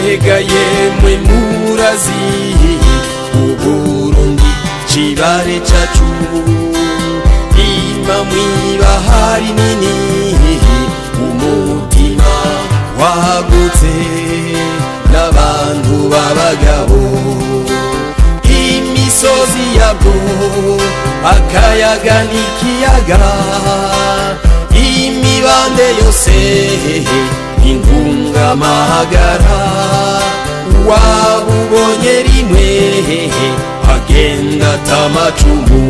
mbega yemwe murazi Uburundi cibare cacu ima mwibahari nini umutima wagutse n'abantu b'abagabo imisozi yabwo akayaga n'ikiyaga imibande yose intungamahagara wabubonye rimwe agenda atamacumu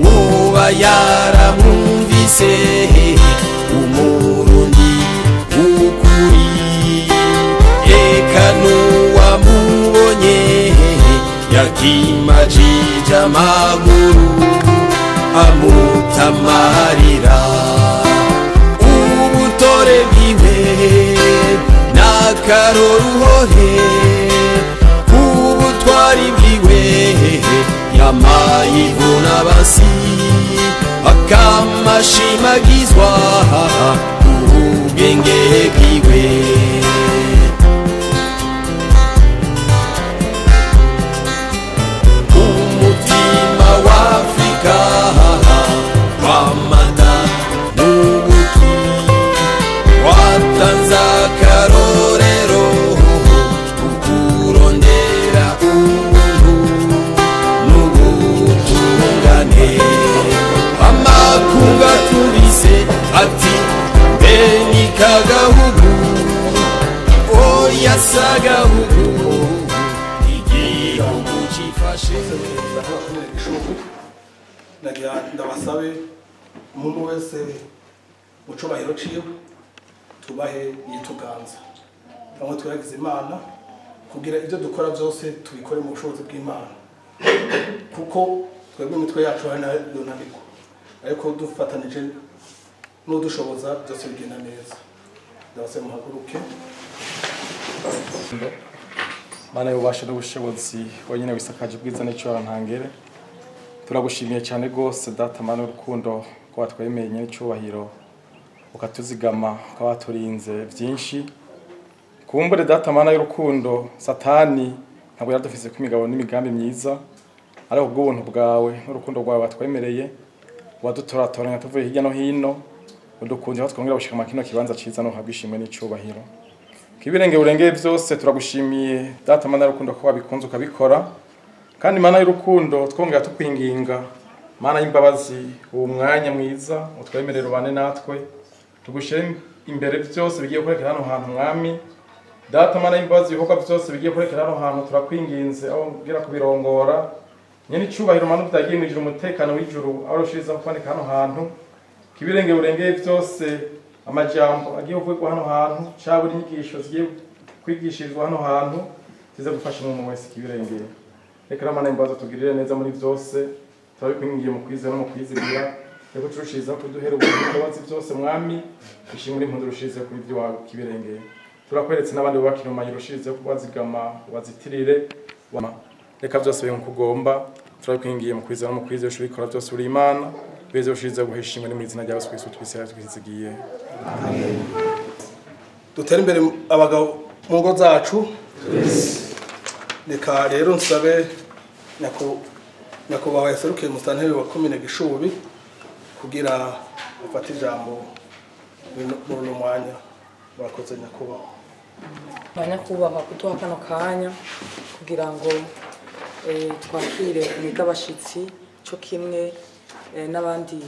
woba yaramwumvise umurundi w'ukuri eka n'uwamubonye yakimajije amaguru amutamarira ubutore bwiwe n'akaroruhore ubutwari bwiwe yamayivuna basi akamashimagizwa ubwenge bwiwe umutima wa Afrika wamada n'ubuki watanze akarorero ukurondera ubuntu n'ubutungane amakunga tubise ati beni kagahugu oya sagahugu igihugu cifashe nagira ndabasabe umuntu wese mu cubahiro ciwe tubahe yituganza bamwe turagize Imana kugira ibyo dukora byose tubikore mu bushobozi bw'Imana kuko twebwe imitwe yacu hari nayo yonanirwa ariko dufatanije n'udushoboza byose bigenda neza ndabasaba muhaguruke Mana y'ububasha n'ubushobozi wenyine wisakaje ubwiza n'icyo ntangere turagushimiye cyane gose data Mana y'urukundo ko watwemeye n'icyubahiro ukatuzigama ko waturinze byinshi kumbure data Mana y'urukundo satani ntabwo yadufise ko imigabo n'imigambi myiza ariko ubw'ubuntu bwawe n'urukundo rwawe watwemereye wadutoratoranya tuvuye hirya no hino udukunze aho twongera gushika makino kibanza ciza no habwishimwe n'icubahiro kibirenge urengeye byose turagushimiye data Mana y'urukundo ko wabikunze ukabikora kandi Mana y'urukundo twongera tukwinginga Mana y'imbabazi uwo mwanya mwiza utwemerera ubane natwe tugushire imbere byose bigiye kurekera hano hantu mwami data Mana y'imbabazi ibikorwa byose bigiye kurekera hano hantu turakwinginze aho ngira kubirongora nyene icubahiro Mana utagiye mwijuru umutekano w'ijuru aho rushiriza kuboneka hano hantu kibirenge urengeye byose amajambo agiye kuvugwa hano hantu cyaburi inyigisho zigiye kwigishirizwa hano hantu zize gufasha umuntu wese kibirengeye reka Mana y'imbabazi tugirire neza muri byose turabikwingiye mu kwizera no mu kwizigira reko turushiriza kuduhera ubushobozi byose mwami ishimwe impundu rushirize kuri byo wawe kibirengeye turakweretse n'abandi bubakira umanyi rushirize kubazigama bazitirire reka byose byo kugomba turabikwingiye mu kwizera no mu kwizera ushobora byose uri Imana beze ushirize guheshimwe ni mu izina rya Yesu Kristo twisera twizigiye amen dutera imbere abagabo mu ngo zacu reka rero nsabe nyakubahwa yaserukiye musanteri wa komine Gishubi kugira afate ijambo muri uno mwanya murakoze nyakubahwa nyakubahwa kuduha kano kanya kugira ngo twakire imigabashitsi cyo kimwe n'abandi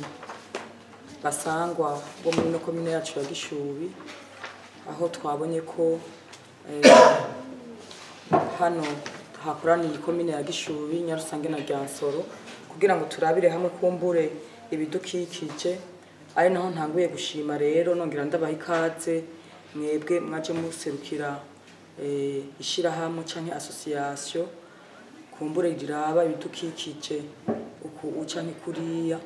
basangwa bo muri no komine yacu ya Gishubi aho twabonye ko hano hakoraniye komine ya Gishubi Nyarusange na Ryansoro kugira ngo turabire hamwe kumbure ibidukikije ari naho ntanguye gushima rero nongera ndabaha ikaze mwebwe mwaje muserukira ishirahamwe canke association kumbure riraba ibidukikije uku ucanke kuriya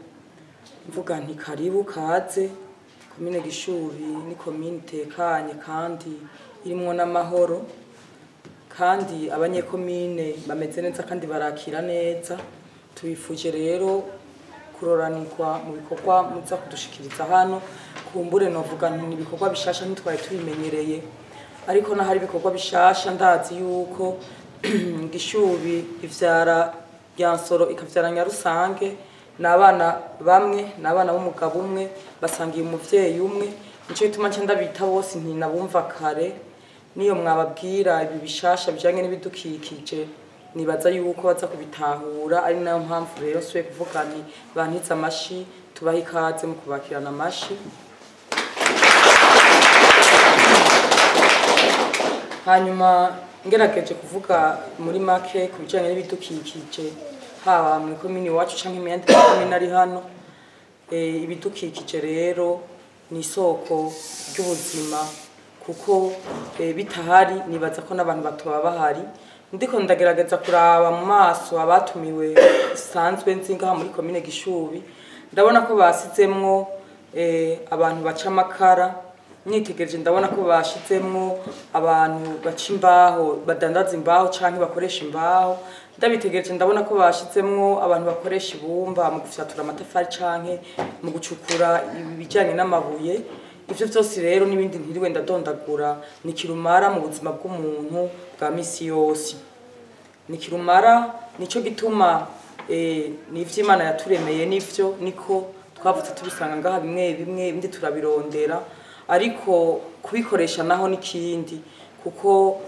mvuga nti karibu kaze komine Gishubi ni komine tekanye kandi irimwo n'amahoro kandi abanyekomine bameze neza kandi barakira neza tubifuje rero kuroranirwa mu bikorwa muza kudushikiriza hano kumbure novuga nti ibikorwa bishasha ntitwari tubimenyereye ariko nahari ibikorwa bishasha ndazi yuko Gishubi ivyara Ryansoro ikavyara Nyarusange n'abana bamwe n'abana b'umugabo umwe basangiye umuvyeyi umwe nico gituma nca ndabita bose ntinabumva kare niyo mwababwira ibi bishasha bijanye n'ibidukikije nibaza yuko baza kubitahura ari nayo mpamvu rero swe kuvuga nti bantitse amashi tubaha ikaze mu kubakirana amashi. Hanyuma ngerageje kuvuga muri make ku bijanye n'ibidukikije haba muri komini wacu canke mu yandi komini ari hano ibidukikije rero ni isoko ry'ubuzima kuko bitahari nibaza ko n'abantu batoba bahari ndiko ndagerageza kuraba mu maso abatumiwe sanzwe nzinga muri komine Gishubi ndabona ko basizemwo abantu baca amakara nitegereje ndabona ko bashizemwo abantu baca imbaho badandaza imbaho canke bakoresha imbaho ndabitegereje ndabona ko bashizemwo abantu bakoresha ibumba mu gufyatura amatafari canke mu gucukura ibijanye n'amabuye ivyo vyose rero n'ibindi ntiriwe ndadondagura ni kirumara mu buzima bw'umuntu bwa misi yose ni kirumara nico gituma n'ivyo Imana yaturemeye nivyo niko twavutse tubisanga ngaha bimwe bimwe ibindi turabirondera ariko kubikoresha naho nikindi kuko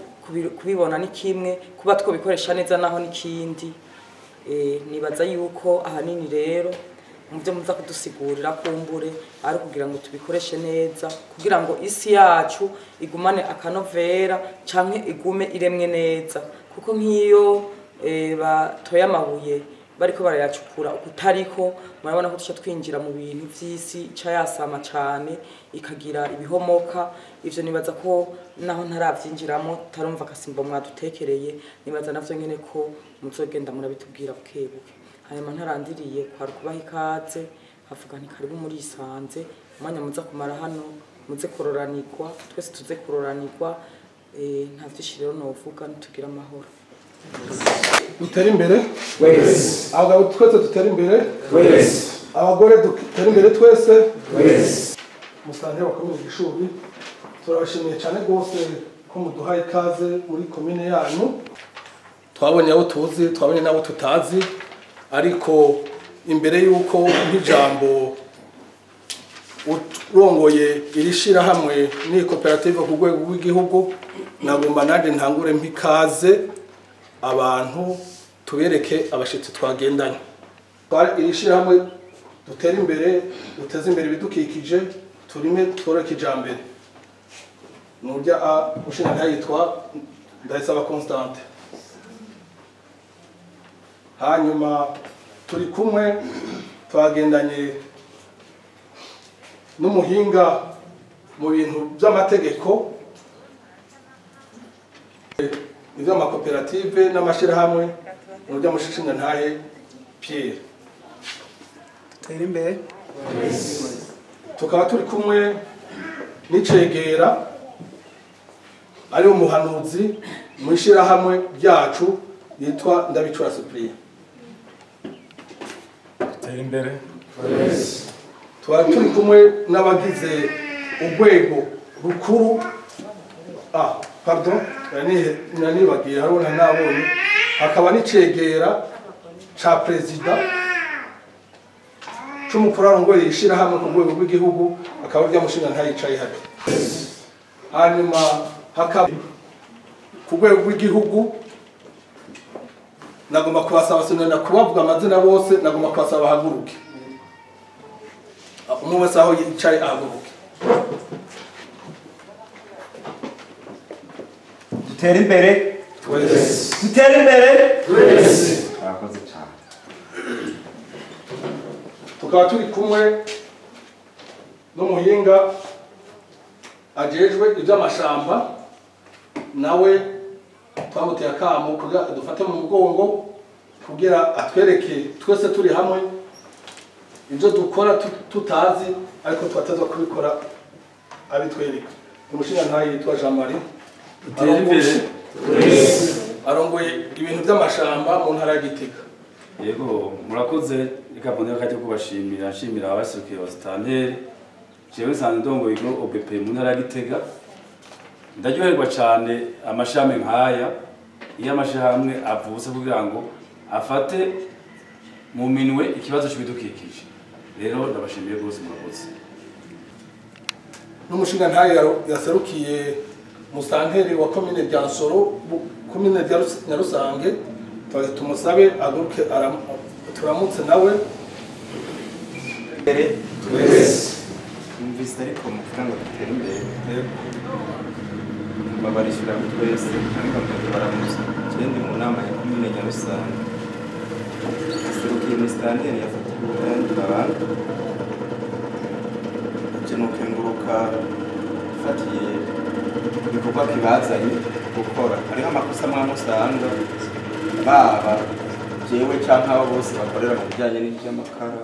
kubibona ni kimwe kuba twobikoresha neza naho nikindi nibaza yuko ahanini rero muvyo muza kudusigurira kumbure ari kugira ngo tubikoreshe neza kugira ngo isi yacu igumane akanovera canke igume iremwe neza kuko nk'iyo batoya amabuye bariko barayacukura ukutariko murabona ko tuca twinjira mu bintu vy'isi ca yasama cane ikagira ibihomoka ivyo nibaza ko naho ntaravyinjiramo tarumva kasimbo mwadutekereye nibaza navyo nyene ko muzogenda murabitubwira bukebuke hanyuma ntarandiriye kwari kubaha ikaze havuga nti karibu muri isanze umwanya muza kumara hano muze kuroranirwa twese tuze kuroranirwa nta vyinshi rero novuga nitugira amahoro dutera imbere twese abagabo twese dutera imbere twese abagore dutera imbere twese twese musantera wa komine Gishubi turabashimiye cyane rwose ko muduhaye ikaze muri komine yanyu twabonye abo tuzi twabonye nabo tutazi ariko imbere yuko nk'ijambo urongoye irishira hamwe ni koperative ku rwego rw'igihugu nagomba nanje ntangure mpikaze abantu tubereke abashitsi twagendanye irishira hamwe dutera imbere duteze imbere ibidukikije turime tworeke ijambere nurya ushina ntayitwa Ndayisaba Constante hanyuma turi kumwe twagendanye n'umuhinga mu bintu by'amategeko ivy'amakoperative n'amashirahamwe n'urya mushishinga ntahe Pierre dutera imbere tukaba turi kumwe n'icegera ari umuhanuzi mu ishirahamwe ryacu yitwa Ndabicura Cyprien dutera imbere twari turi kumwe n'abagize urwego rukuru pardon nanibagiye haruna nabonye hakaba n'icegera ca prezida c'umukuru arongoye ishirahamwe ku rwego rw'igihugu akaba rya mushinga ntayicaye hati hanyuma hakaba ku rwego rw'igihugu nagomba kubasaba sinona kubavuga amazina bose nagomba kubasaba bahaguruke umwe wese aho yicaye ahaguruke dutera imbere twese dutera imbere twese abakoze cyane tukaba turi kumwe n'umuhinga ajejwe iby'amashamba nawe twamuteye akamo kugira dufate mu mugongo kugira atwereke twese turi hamwe ibyo dukora tutazi ariko twatezwa kubikora abitwereka umushinga ntaye yitwa Jean Marie dutera imbere arongoye ibintu by'amashamba mu ntara ya Gitega. Yego murakoze ikabonera kajya kubashimira nshimira abasukiye abastanteri jewe nsanzwe ndongoye ikigo OBP mu ntara ya Gitega ndaryoherwa cyane amashami nk'aya iyo amashami avutse kugira ngo afate mu minwe ikibazo cy'ibidukikije rero ndabashimiye rwose murakoze n'umushinga ntayo yaserukiye musanteri wa komine Ryansoro komine Nyarusange tumusabe aguruke turamutse nawe twese numvise ariko muvuga ngo dutere imbere babarishyura twese ariko baramuza ikindi mu nama ya komine Nyarusange yaserukiye musanteri yafata uburenganzira bw'abantu nukenguruka fatiye ibikorwa kibazanye gukora hariho amakosa amwe usanga baba jewe canke abo bose bakorera mu bijyanye n'ivy'amakara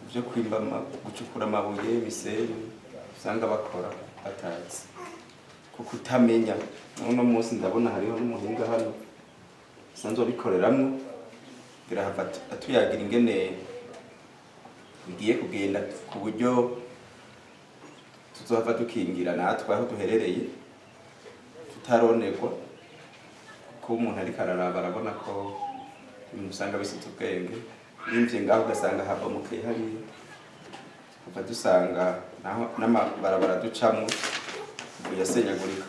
byo kwimba gucukura amabuye imisenyi usanga bakora batazi kuko utamenya uno munsi ndabona hariho n'umuhinga hano sanzwe bikoreramwo birahava atuyagira ingene bigiye kugenda ku buryo tuzohava dukingira natwe aho duherereye tutaronerwa ko umuntu ariko araraba arabona ko ibintu usanga bisutse ubwenge yimvye ngaho ugasanga habomokeye hariya hava dusanga naho n'amabarabara ducamwo yasenyagurika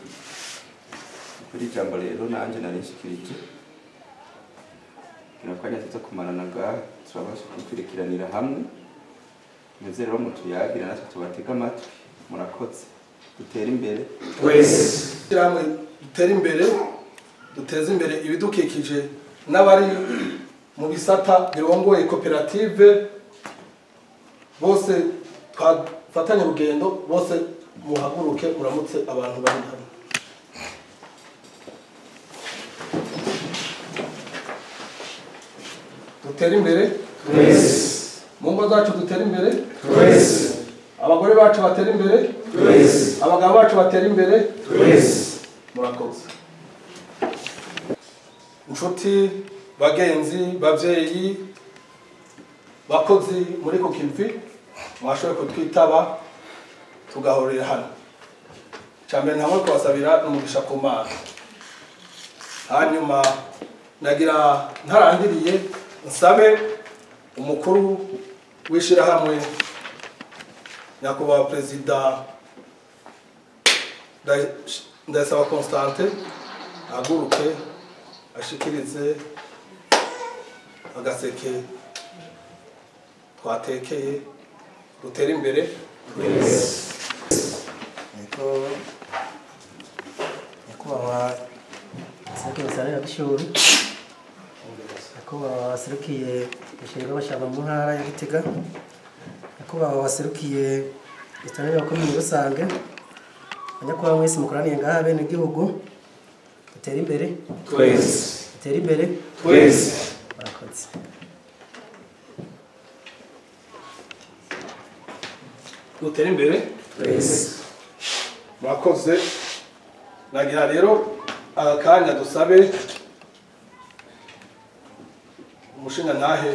kuri ijambo rero nanje narishikirije kinakwanya tuza kumarana ngaha turabasha kwikurikiranira hamwe meze rero mutuyagira natwe tubatega amatwi murakoze dutera imbere twese hamwe dutera imbere duteza imbere ibidukikije n'abari mu bisata birongoye koperative bose twafatanye urugendo bose muhaguruke muramutse abantu bari hano dutera imbere twese mu ngo zacu dutera imbere twese abagore bacu batera imbere twese abagabo bacu batera imbere twese murakoze inshuti bagenzi bavyeyi bakozi muri kukivi mwashoboye kutwitaba tugahorera hano cyambere ntamwe kubasabira n'umugisha ku Mana hanyuma nagira ntarangiriye nsabe umukuru w'ishirahamwe nyakubahwa perezida Ndayisaba Constantin aguruke ashikirize agaseke twatekeye rutera imbere nyakubahwa serukiye musarani ya Gishuri nyakubahwa serukiye gushinga bashaka mu ntara ya Gitega nyakubahwa waserukiye isitani ya komine Rusange nyakubahwa mwese mukoraniye ngaha bene igihugu dutera imbere twese dutera imbere twese murakoze dutera imbere twese murakoze nagira rero akanya dusabe umushinga ntahe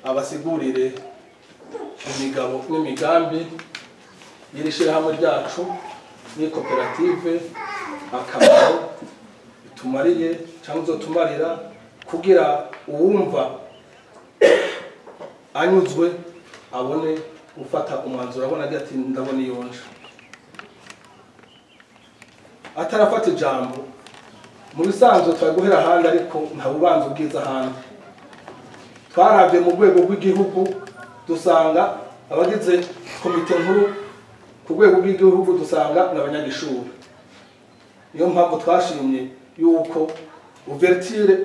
abasigurire imigabo n'imigambi y'iri shirahamwe ryacu ni koperative akamaro itumariye cyangwa uzotumarira kugira uwumva anyuzwe abone ufata umwanzuro abona ati ndabona iyonje atarafata ijambo mu bisanzwe twaguhera ahandi ariko nta bubanza ubwiza ahandi twarabye mu rwego rw'igihugu dusanga abagize komite nkuru ku rwego rw'igihugu dusanga n'abanyagishuri niyo mpamvu twashimye yuko ouverture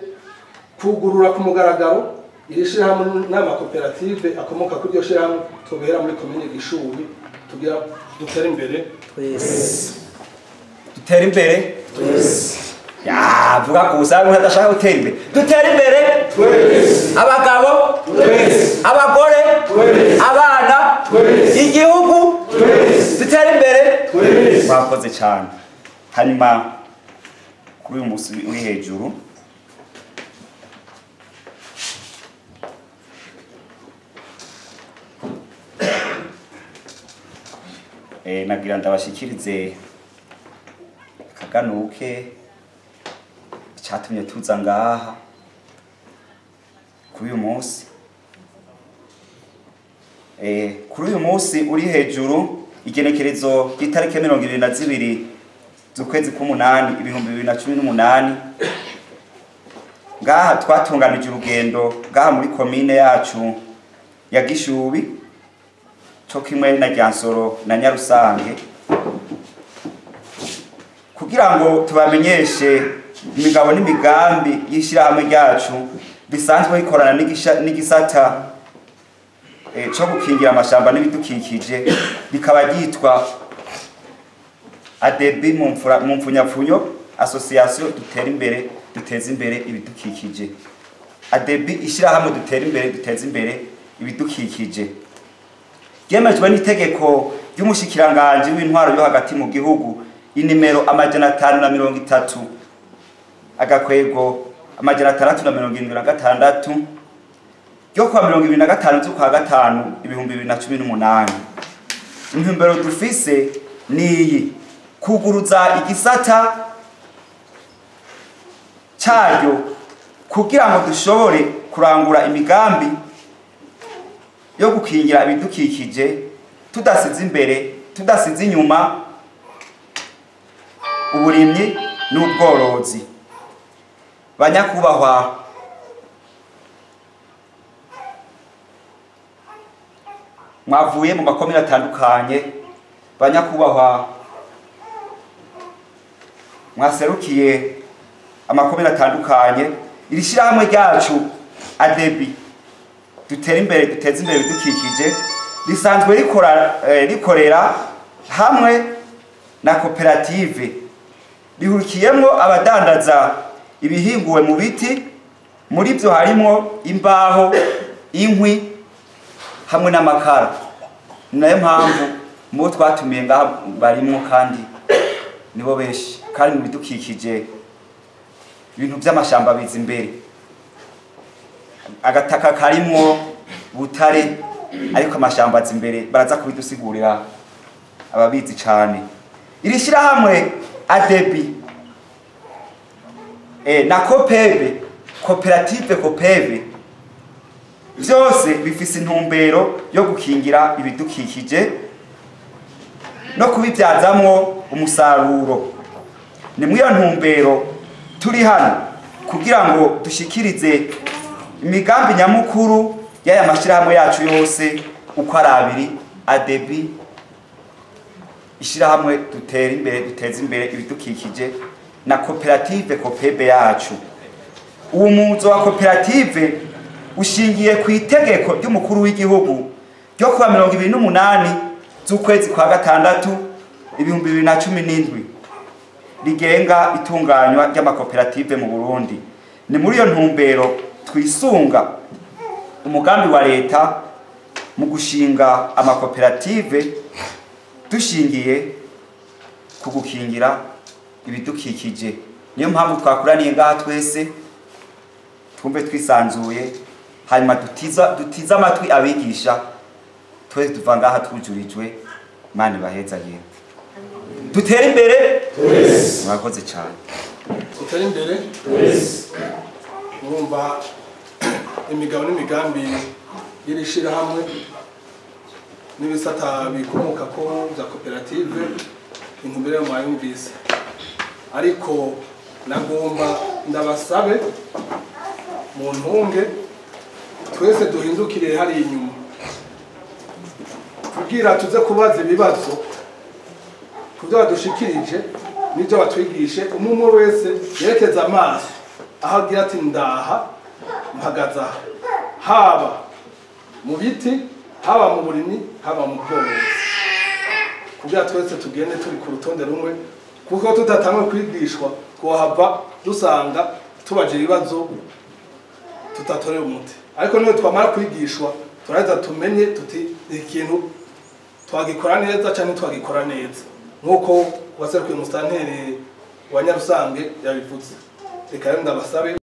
kugurura ku mugaragaro iri shirahamwe n'amakoperative akomoka kuri iryo shirahamwe tubera muri komine Gishuri tugira dutera imbere twese dutera imbere twese vuga ko usanga udashaka gutera imbere dutera imbere twese abagabo twese abagore twese abana twese igihugu twese dutera imbere twese mwakoze cyane hanyuma kuri uyu munsi uri hejuru nagira ndabashikirize akaganuke cyatumye tuza ngaha kuri uyu munsi. Kuri uyu munsi uri hejuru igenekerezo ry'itariki 22 z'ukwezi k'umunani 2018 ngaha twatunganije urugendo ngaha muri komine yacu ya Gishubi cyo kimwe na Ryansoro na Nyarusange kugira ngo tubamenyeshe imigabo n'imigambi y'ishirahamwe ryacu bisanzwe bikorana n'igisata cyo gukingira amashamba n'ibidukikije bikaba ryitwa ADB mu mfunyapfunyo Association dutera imbere duteza imbere ibidukikije. ADB ishirahamwe dutera imbere duteza imbere ibidukikije ryemejwe n'itegeko ry'umushikiranganje w'intwaro yo hagati mu gihugu inimero 530 agakwego 676 ryo kwa 2025 z'ukwa gatanu 2018. Intumbero dufise niyi kuguruza igisata cyayo kugira ngo dushobore kurangura imigambi yo gukingira ibidukikije tudasize inyuma uburimyi n'ubworozi. Banyakubahwa mwavuye mu makomine atandukanye, banyakubahwa mwaserukiye amakomine atandukanye, iri shirahamwe ryacu ADB dutera imbere duteza imbere ibidukikije risanzwe rikorera hamwe na koperative rihurikiyemo abadandaza ibihinguwe mu biti, muri byo harimo imbaho, inkwi hamwe n'amakara. Nayo mpamvu mu twatumiye ngaha barimo kandi nibo benshi, kandi mu bidukikije ibintu by'amashamba biza imbere. Agataka karimo butare ariko amashamba aza imbere, baraza kubidusigurira ababizi cyane. Iri shirahamwe ADB na COPEB, koperative COPEB, byose bifise intumbero yo gukingira ibidukikije no kubibyazamwo umusaruro. Ni muri iyo ntumbero turi hano kugira ngo dushikirize imigambi nyamukuru y'aya mashirahamwe yacu yose uko ari abiri, ADB ishirahamwe dutera imbere duteza imbere ibidukikije na koperative COPEB yacu. Uwo muzo wa koperative ushingiye ku itegeko ry'umukuru w'igihugu ryo kuwa 28 z'ukwezi kwa gatandatu 2017 rigenga itunganywa ry'amakoperative mu Burundi. Ni muri iyo ntumbero twisunga umugambi wa leta mu gushinga amakoperative dushingiye ku gukingira ibidukikije. Niyo mpamvu twakuraniye ngaha twese twumve twisanzuye, hanyuma dutiza amatwi abigisha, twese tuva ngaha tujurijwe. Imana ibahezagire, dutere imbere twese. Mwakoze cyane. Dutere imbere twese. Mwumva imigabo n'imigambi y'iri shirahamwe n'ibisata bikomoka ko bya koperative, intumbero yo mwayumvise. Ariko nagomba ndabasabe mu ntunge twese duhindukire hari inyuma kugira tuze kubaza ibibazo kubyo badushikirije n'ibyo batwigishe. Umwe wese yerekeza amaso aho agira ati ndaha mpagaza, haba mu biti, haba mu burimyi, haba mu bworozi, kugira twese tugende turi ku rutonde rumwe, kuko tudatamwe kwigishwa twohava dusanga tubaje ibibazo tutatorera umuti. Ariko niyo twamara kwigishwa turaza tumenye tuti ikintu twagikora neza cyane twagikora neza, nkuko waserukiye umusitanteri wa Nyarusange yabivuze. Reka ndabasabe